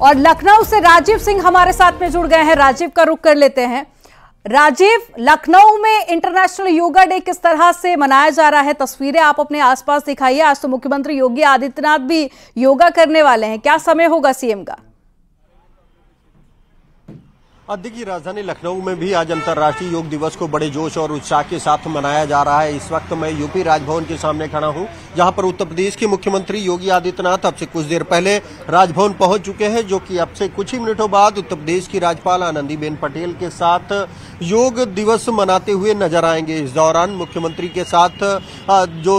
और लखनऊ से राजीव सिंह हमारे साथ में जुड़ गए हैं। राजीव का रुख कर लेते हैं। राजीव, लखनऊ में इंटरनेशनल योगा डे किस तरह से मनाया जा रहा है? तस्वीरें आप अपने आसपास दिखाइए। आज तो मुख्यमंत्री योगी आदित्यनाथ भी योगा करने वाले हैं, क्या समय होगा सीएम का? देखिए, राजधानी लखनऊ में भी आज अंतर्राष्ट्रीय योग दिवस को बड़े जोश और उत्साह के साथ मनाया जा रहा है। इस वक्त मैं यूपी राजभवन के सामने खड़ा हूं, जहां पर उत्तर प्रदेश के मुख्यमंत्री योगी आदित्यनाथ अब से कुछ देर पहले राजभवन पहुंच चुके हैं, जो कि अब से कुछ ही मिनटों बाद उत्तर प्रदेश की राज्यपाल आनंदीबेन पटेल के साथ योग दिवस मनाते हुए नजर आएंगे। इस दौरान मुख्यमंत्री के साथ जो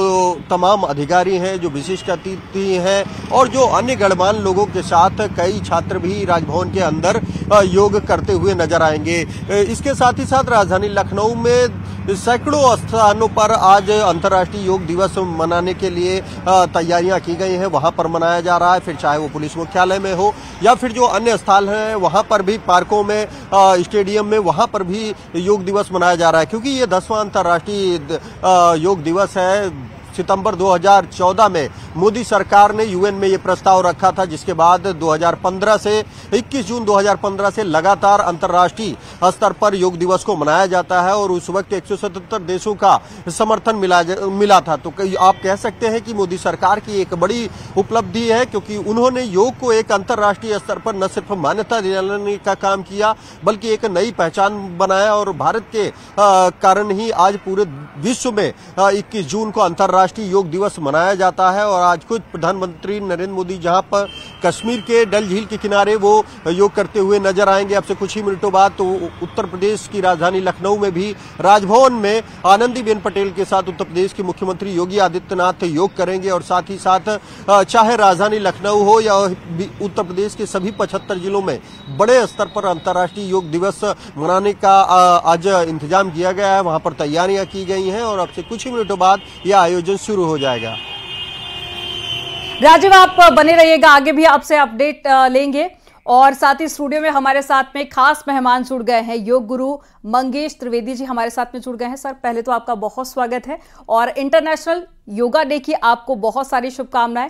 तमाम अधिकारी हैं, जो विशिष्ट अतिथि हैं और जो अन्य गणमान्य लोगों के साथ कई छात्र भी राजभवन के अंदर योग करते हुए नजर आएंगे। इसके साथ ही साथ राजधानी लखनऊ में सैकड़ों स्थानों पर आज अंतर्राष्ट्रीय योग दिवस मनाने के लिए तैयारियां की गई हैं। वहां पर मनाया जा रहा है, फिर चाहे वो पुलिस मुख्यालय में हो या फिर जो अन्य स्थल हैं वहां पर भी, पार्कों में, स्टेडियम में, वहां पर भी योग दिवस मनाया जा रहा है। क्योंकि ये 10वां अंतर्राष्ट्रीय योग दिवस है। सितंबर 2014 में मोदी सरकार ने यूएन में ये प्रस्ताव रखा था, जिसके बाद 2015 से 21 जून 2015 से लगातार अंतर्राष्ट्रीय स्तर पर योग दिवस को मनाया जाता है और उस वक्त 177 देशों का समर्थन मिला था। तो आप कह सकते हैं कि मोदी सरकार की एक बड़ी उपलब्धि है, क्योंकि उन्होंने योग को एक अंतर्राष्ट्रीय स्तर पर न सिर्फ मान्यता दिलाने का काम किया, बल्कि एक नई पहचान बनाया। और भारत के कारण ही आज पूरे विश्व में 21 जून को अंतर्राष्ट्रीय योग दिवस मनाया जाता है। और आज खुद प्रधानमंत्री नरेंद्र मोदी जहां पर कश्मीर के डल झील के किनारे वो योग करते हुए नजर आएंगे अब से कुछ ही मिनटों बाद, तो उत्तर प्रदेश की राजधानी लखनऊ में भी राजभवन में आनंदीबेन पटेल के साथ उत्तर प्रदेश के मुख्यमंत्री योगी आदित्यनाथ योग करेंगे। और साथ ही साथ चाहे राजधानी लखनऊ हो या उत्तर प्रदेश के सभी 75 जिलों में बड़े स्तर पर अंतर्राष्ट्रीय योग दिवस मनाने का आज इंतजाम किया गया है। वहां पर तैयारियां की गई हैं और अब से कुछ ही मिनटों बाद यह आयोजन शुरू हो जाएगा। राजीव, आप बने रहिएगा, आगे भी आपसे अपडेट लेंगे। और साथ ही स्टूडियो में हमारे साथ में खास मेहमान जुड़ गए हैं, योग गुरु मंगेश त्रिवेदी जी हमारे साथ में जुड़ गए हैं। सर, पहले तो आपका बहुत स्वागत है और इंटरनेशनल योगा डे की आपको बहुत सारी शुभकामनाएं।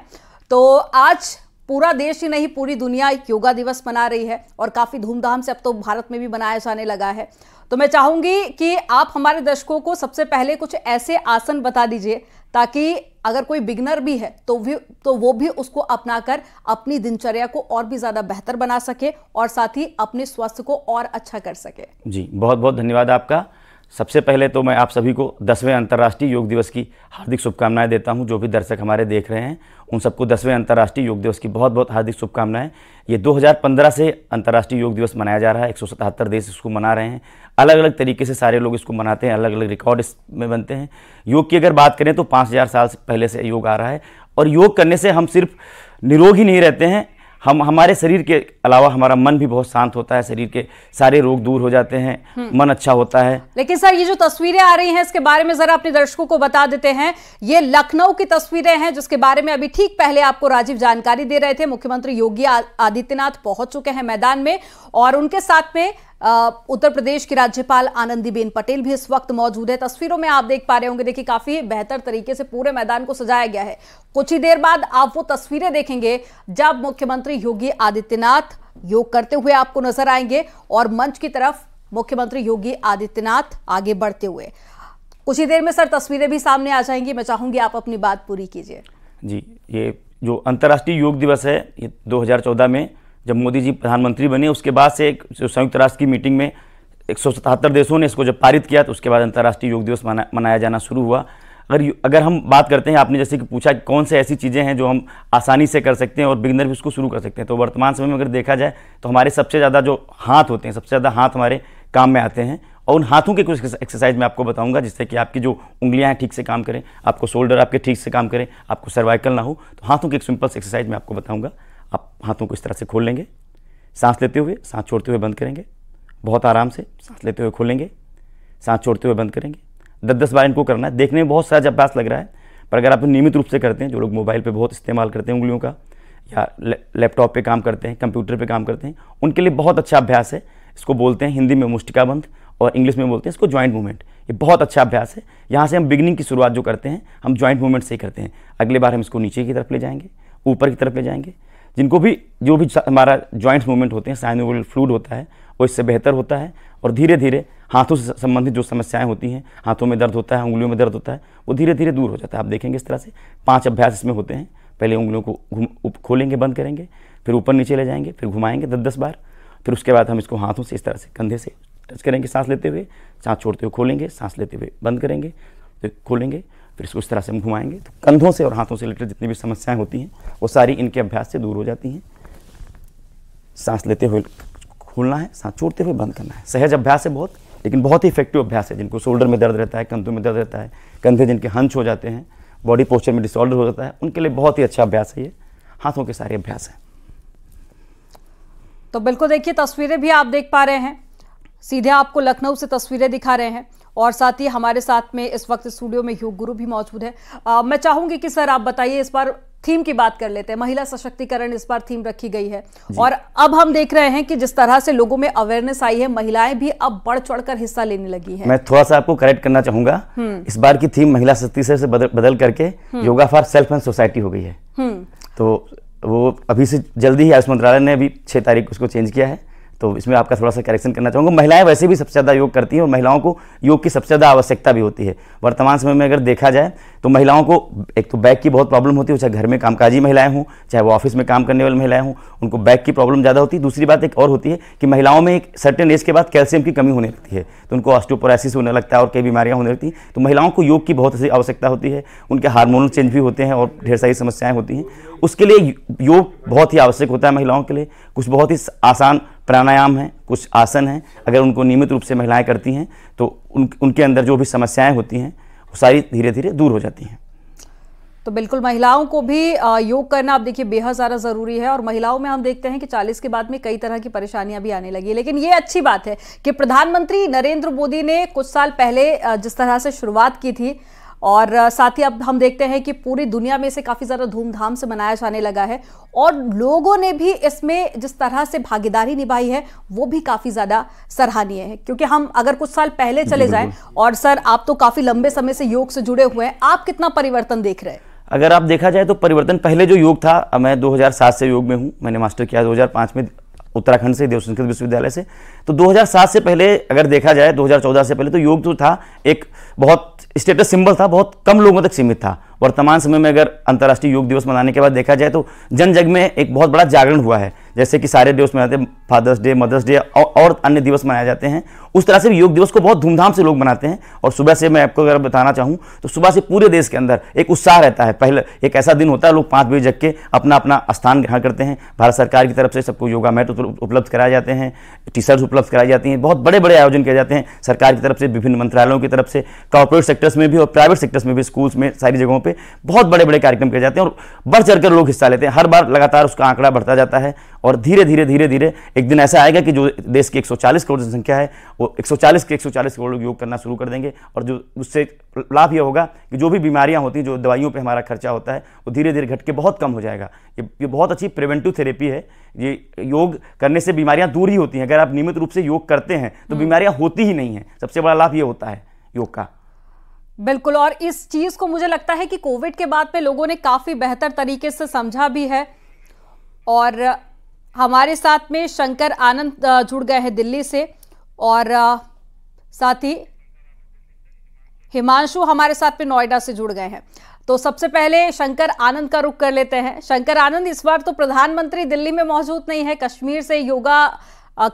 तो आज पूरा देश ही नहीं, पूरी दुनिया योगा दिवस मना रही है और काफी धूमधाम से अब तो भारत में भी मनाया जाने लगा है। तो मैं चाहूंगी कि आप हमारे दर्शकों को सबसे पहले कुछ ऐसे आसन बता दीजिए ताकि अगर कोई बिगनर भी है तो वो भी उसको अपनाकर अपनी दिनचर्या को और भी ज्यादा बेहतर बना सके और साथ ही अपने स्वास्थ्य को और अच्छा कर सके। जी, बहुत बहुत धन्यवाद आपका। सबसे पहले तो मैं आप सभी को 10वें अंतर्राष्ट्रीय योग दिवस की हार्दिक शुभकामनाएं देता हूं। जो भी दर्शक हमारे देख रहे हैं उन सबको 10वें अंतर्राष्ट्रीय योग दिवस की बहुत बहुत हार्दिक शुभकामनाएं। ये 2015 से अंतर्राष्ट्रीय योग दिवस मनाया जा रहा है। 177 देश इसको मना रहे हैं। अलग अलग तरीके से सारे लोग इसको मनाते हैं, अलग अलग रिकॉर्ड इसमें बनते हैं। योग की अगर बात करें तो 5000 साल से पहले से योग आ रहा है और योग करने से हम सिर्फ निरोग ही नहीं रहते हैं, हमारे शरीर के अलावा हमारा मन भी बहुत शांत होता है, शरीर के सारे रोग दूर हो जाते हैं, मन अच्छा होता है। लेकिन सर, ये जो तस्वीरें आ रही हैं इसके बारे में जरा अपने दर्शकों को बता देते हैं। ये लखनऊ की तस्वीरें हैं जिसके बारे में अभी ठीक पहले आपको राजीव जानकारी दे रहे थे। मुख्यमंत्री योगी आदित्यनाथ पहुंच चुके हैं मैदान में और उनके साथ में उत्तर प्रदेश की राज्यपाल आनंदीबेन पटेल भी इस वक्त मौजूद है। तस्वीरों में आप देख पा रहे होंगे, देखिए काफी बेहतर तरीके से पूरे मैदान को सजाया गया है। कुछ ही देर बाद आप वो तस्वीरें देखेंगे जब मुख्यमंत्री योगी आदित्यनाथ योग करते हुए आपको नजर आएंगे और मंच की तरफ मुख्यमंत्री योगी आदित्यनाथ आगे बढ़ते हुए। कुछ ही देर में सर तस्वीरें भी सामने आ जाएंगी। मैं चाहूंगी आप अपनी बात पूरी कीजिए। जी, ये जो अंतर्राष्ट्रीय योग दिवस है, ये 2014 में जब मोदी जी प्रधानमंत्री बने उसके बाद से एक जो संयुक्त राष्ट्र की मीटिंग में 177 देशों ने इसको जब पारित किया तो उसके बाद अंतर्राष्ट्रीय योग दिवस मनाया जाना शुरू हुआ। अगर हम बात करते हैं, आपने जैसे कि पूछा कि कौन से ऐसी चीज़ें हैं जो हम आसानी से कर सकते हैं और बिगिनर भी उसको शुरू कर सकते हैं, तो वर्तमान समय में अगर देखा जाए तो हमारे सबसे ज़्यादा जो हाथ होते हैं, सबसे ज़्यादा हाथ हमारे काम में आते हैं। और उन हाथों के कुछ एक्सरसाइज मैं आपको बताऊंगा जिससे कि आपकी जो उंगलियां ठीक से काम करें, आपको शोल्डर आपके ठीक से काम करें, आपको सर्वाइकल ना हो। तो हाथों की एक सिंपल एक्सरसाइज मैं आपको बताऊंगा। आप हाथों को इस तरह से खोल लेंगे, सांस लेते हुए, सांस छोड़ते हुए बंद करेंगे, बहुत आराम से सांस लेते हुए खोलेंगे, सांस छोड़ते हुए बंद करेंगे। 10-10 बार इनको करना है। देखने में बहुत सहज अभ्यास लग रहा है, पर अगर आप नियमित रूप से करते हैं, जो लोग मोबाइल पे बहुत इस्तेमाल करते हैं उंगलियों का, या लैपटॉप पे काम करते हैं, कंप्यूटर पे काम करते हैं, उनके लिए बहुत अच्छा अभ्यास है। इसको बोलते हैं हिंदी में मुष्टिकाबंध और इंग्लिश में बोलते हैं इसको जॉइंट मूवमेंट। ये बहुत अच्छा अभ्यास है। यहाँ से हम बिगिनिंग की शुरुआत जो करते हैं हम जॉइंट मूवमेंट से ही करते हैं। अगले बार हम इसको नीचे की तरफ ले जाएंगे, ऊपर की तरफ ले जाएंगे, जिनको भी जो भी हमारा जॉइंट्स मूवमेंट होते हैं, साइनोवियल फ्लूइड होता है, वो इससे बेहतर होता है। और धीरे धीरे हाथों से संबंधित जो समस्याएं होती हैं, हाथों में दर्द होता है, उंगलियों में दर्द होता है, वो धीरे धीरे दूर हो जाता है। आप देखेंगे इस तरह से 5 अभ्यास इसमें होते हैं। पहले उंगलियों को खोलेंगे, बंद करेंगे, फिर ऊपर नीचे ले जाएंगे, फिर घुमाएंगे 10-10 बार, फिर उसके बाद हम इसको हाथों से इस तरह से कंधे से टच करेंगे, सांस लेते हुए, सांस छोड़ते हुए खोलेंगे, सांस लेते हुए बंद करेंगे, फिर खोलेंगे, फिर इसको इस तरह से हम घुमाएंगे। तो कंधों से और हाथों से रिलेटेड जितनी भी समस्याएं होती हैं वो सारी इनके अभ्यास से दूर हो जाती हैं। सांस लेते हुए खोलना है, सांस छोड़ते हुए बंद करना है। सहज अभ्यास है बहुत, लेकिन बहुत ही इफेक्टिव अभ्यास है। जिनको शोल्डर में दर्द रहता है, कंधों में दर्द रहता है, कंधे जिनके हंच हो जाते हैं, बॉडी पोस्चर में डिसऑर्डर हो जाता है, उनके लिए बहुत ही अच्छा अभ्यास है ये। हाथों के सारे अभ्यास हैं। तो बिल्कुल देखिए, तस्वीरें भी आप देख पा रहे हैं, सीधे आपको लखनऊ से तस्वीरें दिखा रहे हैं, और साथ ही हमारे साथ में इस वक्त स्टूडियो में योग गुरु भी मौजूद है। मैं चाहूंगी कि सर आप बताइए, इस बार थीम की बात कर लेते हैं, महिला सशक्तिकरण इस बार थीम रखी गई है, और अब हम देख रहे हैं कि जिस तरह से लोगों में अवेयरनेस आई है, महिलाएं भी अब बढ़ चढ़कर हिस्सा लेने लगी हैं। मैं थोड़ा सा आपको करेक्ट करना चाहूंगा, इस बार की थीम महिला शक्ति से बदल करके yoga for self and society हो गई है। तो वो अभी से जल्दी ही आयुष मंत्रालय ने अभी 6 तारीख को उसको चेंज किया है। तो इसमें आपका थोड़ा सा करेक्शन करना चाहूँगा। महिलाएं वैसे भी सबसे ज़्यादा योग करती हैं और महिलाओं को योग की सबसे ज़्यादा आवश्यकता भी होती है। वर्तमान समय में अगर देखा जाए तो महिलाओं को एक तो बैक की बहुत प्रॉब्लम होती है, चाहे घर में कामकाजी महिलाएं हों, चाहे वो ऑफिस में काम करने वाली महिलाएं हों, उनको बैक की प्रॉब्लम ज़्यादा होती है। दूसरी बात एक और होती है कि महिलाओं में एक सर्टेन एज के बाद कैल्शियम की कमी होने लगती है, तो उनको ऑस्टियोपोरोसिस होने लगता है और कई बीमारियां होने लगती हैं। तो महिलाओं को योग की बहुत सी आवश्यकता होती है। उनके हार्मोनल चेंज भी होते हैं और ढेर सारी समस्याएं होती हैं। उसके लिए योग बहुत ही आवश्यक होता है महिलाओं के लिए। कुछ बहुत ही आसान प्राणायाम हैं, कुछ आसन हैं, अगर उनको नियमित रूप से महिलाएं करती हैं तो उनके अंदर जो भी समस्याएं होती हैं वो सारी धीरे धीरे दूर हो जाती हैं। तो बिल्कुल महिलाओं को भी योग करना अब देखिए बेहद ज़्यादा ज़रूरी है, और महिलाओं में हम देखते हैं कि 40 के बाद में कई तरह की परेशानियां भी आने लगी है। लेकिन ये अच्छी बात है कि प्रधानमंत्री नरेंद्र मोदी ने कुछ साल पहले जिस तरह से शुरुआत की थी, और साथ ही अब हम देखते हैं कि पूरी दुनिया में इसे काफ़ी ज़्यादा धूमधाम से मनाया जाने लगा है, और लोगों ने भी इसमें जिस तरह से भागीदारी निभाई है वो भी काफ़ी ज़्यादा सराहनीय है। क्योंकि हम अगर कुछ साल पहले चले जाएं, और सर आप तो काफ़ी लंबे समय से योग से जुड़े हुए हैं, आप कितना परिवर्तन देख रहे हैं? अगर आप देखा जाए तो परिवर्तन, पहले जो योग था, मैं 2007 से योग में हूँ, मैंने मास्टर किया 2005 में उत्तराखंड से, देव संस्कृत विश्वविद्यालय से। तो 2007 से पहले अगर देखा जाए, 2014 से पहले, तो योग जो था एक बहुत स्टेटस सिंबल था, बहुत कम लोगों तक सीमित था। वर्तमान समय में अगर अंतर्राष्ट्रीय योग दिवस मनाने के बाद देखा जाए तो जन जग में एक बहुत बड़ा जागरण हुआ है। जैसे कि सारे दिवस मनाते हैं, फादर्स डे, मदर्स डे और अन्य दिवस मनाए जाते हैं, उस तरह से योग दिवस को बहुत धूमधाम से लोग मनाते हैं। और सुबह से मैं आपको अगर बताना चाहूँ तो सुबह से पूरे देश के अंदर एक उत्साह रहता है। पहले एक ऐसा दिन होता है, लोग 5 बजे जग के अपना अपना स्थान ग्रहण करते हैं। भारत सरकार की तरफ से सबको योगा मैट उपलब्ध कराए जाते हैं, टी-शर्ट्स उपलब्ध कराई जाती हैं, बहुत बड़े बड़े आयोजन किए जाते हैं सरकार की तरफ से, विभिन्न मंत्रालयों की तरफ से, कॉर्पोरेट सेक्टर्स में भी और प्राइवेट सेक्टर्स में भी, स्कूल्स में, सारी जगहों पे बहुत बड़े बड़े कार्यक्रम किए जाते हैं और बढ़ चढ़कर लोग हिस्सा लेते हैं। हर बार लगातार उसका आंकड़ा बढ़ता जाता है और धीरे धीरे धीरे धीरे एक दिन ऐसा आएगा कि जो देश की 140 करोड़ जनसंख्या है वो 140 करोड़ लोग योग करना शुरू कर देंगे। और जो उससे लाभ यह होगा कि जो भी बीमारियां होती हैं, जो दवाइयों पे हमारा खर्चा होता है, वो धीरे धीरे घट के बहुत कम हो जाएगा। ये बहुत अच्छी प्रिवेंटिव थेरेपी है। ये योग करने से बीमारियां दूर ही होती हैं। अगर आप नियमित रूप से योग करते हैं तो बीमारियां होती ही नहीं हैं। सबसे बड़ा लाभ ये होता है योग का। बिल्कुल, और इस चीज को मुझे लगता है कि कोविड के बाद में लोगों ने काफी बेहतर तरीके से समझा भी है। और हमारे साथ में शंकर आनंद जुड़ गए हैं दिल्ली से, और साथ ही हिमांशु हमारे साथ में नोएडा से जुड़ गए हैं। तो सबसे पहले शंकर आनंद का रुख कर लेते हैं। शंकर आनंद, इस बार तो प्रधानमंत्री दिल्ली में मौजूद नहीं है, कश्मीर से योगा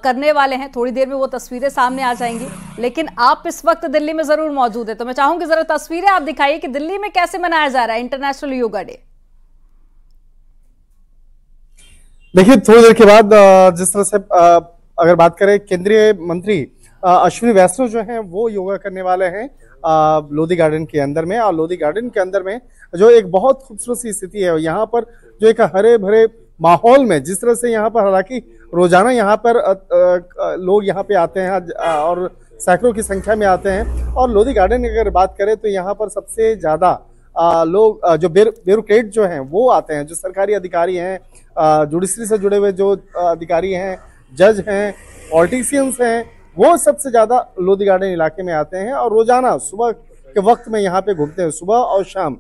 करने वाले हैं। थोड़ी देर में वो तस्वीरें सामने आ जाएंगी, लेकिन आप इस वक्त दिल्ली में जरूर मौजूद है। तो मैं चाहूंगी जरा तस्वीरें आप दिखाइए कि दिल्ली में कैसे मनाया जा रहा है इंटरनेशनल योगा डे। देखिए, थोड़ी देर के बाद जिस तरह से अगर बात करें, केंद्रीय मंत्री अश्विनी वैष्णव जो हैं वो योगा करने वाले हैं लोधी गार्डन के अंदर में। और लोधी गार्डन के अंदर में जो एक बहुत खूबसूरत सी स्थिति है, यहाँ पर जो एक हरे भरे माहौल में, जिस तरह से यहाँ पर, हालांकि रोजाना यहाँ पर लोग यहाँ पे आते हैं और सैकड़ों की संख्या में आते हैं। और लोधी गार्डन की अगर बात करें तो यहाँ पर सबसे ज्यादा लोग जो ब्यूरोक्रेट जो हैं वो आते हैं, जो सरकारी अधिकारी हैं, जुडिशरी से जुड़े हुए जो अधिकारी हैं, जज हैं, पॉलिटिशियंस हैं, वो सबसे ज्यादा लोधी गार्डन इलाके में आते हैं और रोजाना सुबह के वक्त में यहाँ पे घूमते हैं, सुबह और शाम।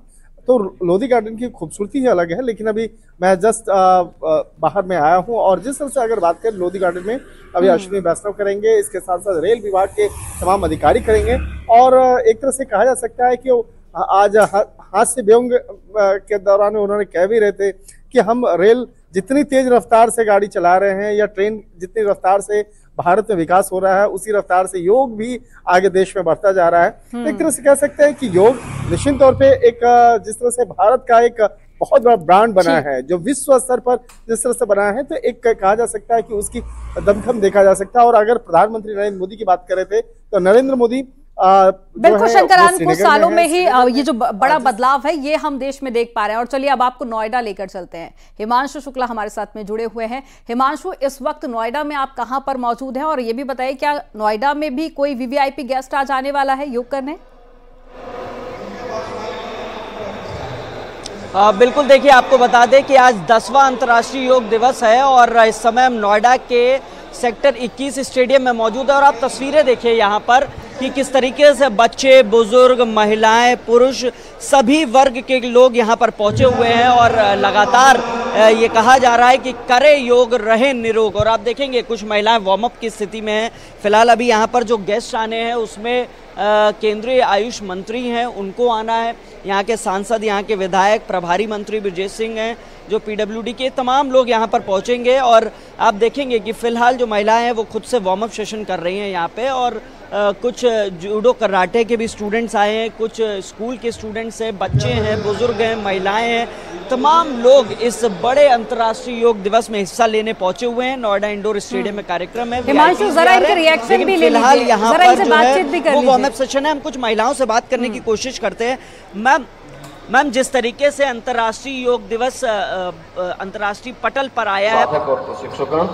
तो लोधी गार्डन की खूबसूरती ही अलग है। लेकिन अभी मैं जस्ट बाहर में आया हूं और जिस तरह से अगर बात करें लोधी गार्डन में अभी अश्विनी वैष्णव करेंगे, इसके साथ साथ रेल विभाग के तमाम अधिकारी करेंगे। और एक तरह से कहा जा सकता है कि आज हास्य व्यंग के दौरान उन्होंने कह भी रहे थे कि हम रेल जितनी तेज रफ्तार से गाड़ी चला रहे हैं या ट्रेन जितनी रफ्तार से भारत में विकास हो रहा है, उसी रफ्तार से योग भी आगे देश में बढ़ता जा रहा है। तो एक तरह से कह सकते हैं कि योग निश्चित तौर पे एक जिस तरह से भारत का एक बहुत बड़ा ब्रांड बना है, जो विश्व स्तर पर जिस तरह से बना है, तो एक कहा जा सकता है कि उसकी दमखम देखा जा सकता है। और अगर प्रधानमंत्री नरेंद्र मोदी की बात कर रहे थे तो नरेंद्र मोदी बिल्कुल शंकरान, कुछ सालों में ही ये जो बड़ा बदलाव है ये हम देश में देख पा रहे हैं। और चलिए अब आपको नोएडा लेकर चलते हैं। हिमांशु शुक्ला हमारे साथ में जुड़े हुए हैं। हिमांशु, इस वक्त नोएडा में आप कहां पर मौजूद हैं और ये भी बताइए क्या नोएडा में भी कोई वीवीआईपी गेस्ट आज आने वाला है योग करने? बिल्कुल, देखिए आपको बता दें कि आज 10वां अंतर्राष्ट्रीय योग दिवस है और इस समय हम नोएडा के सेक्टर 21 स्टेडियम में मौजूद है। और आप तस्वीरें देखिए यहाँ पर कि किस तरीके से बच्चे, बुजुर्ग, महिलाएं, पुरुष सभी वर्ग के लोग यहाँ पर पहुँचे हुए हैं और लगातार ये कहा जा रहा है कि करे योग रहे निरोग। और आप देखेंगे कुछ महिलाएं वार्म अप की स्थिति में हैं। फिलहाल अभी यहाँ पर जो गेस्ट आने हैं उसमें केंद्रीय आयुष मंत्री हैं, उनको आना है। यहाँ के सांसद, यहाँ के विधायक, प्रभारी मंत्री ब्रजेश सिंह हैं, जो पीडब्ल्यूडी के तमाम लोग यहाँ पर पहुँचेंगे। और आप देखेंगे कि फिलहाल जो महिलाएं हैं वो खुद से वार्म अप सेशन कर रही हैं यहाँ पे। और कुछ जूडो कराटे के भी स्टूडेंट्स आए हैं, कुछ स्कूल के स्टूडेंट्स हैं, बच्चे हैं, बुजुर्ग हैं, महिलाएं हैं, तमाम लोग इस बड़े अंतर्राष्ट्रीय योग दिवस में हिस्सा लेने पहुंचे हुए हैं। नोएडा इंडोर स्टेडियम में कार्यक्रम है। हिमांशु, जरा इनके रिएक्शन भी ले फिलहाल यहाँ पर बातचीत भी कर वो वार्म अप सेशन है। हम कुछ महिलाओं से बात करने की कोशिश करते हैं। मैम, जिस तरीके से अंतर्राष्ट्रीय योग दिवस अंतर्राष्ट्रीय पटल पर आया है, और प्रशिक्षकों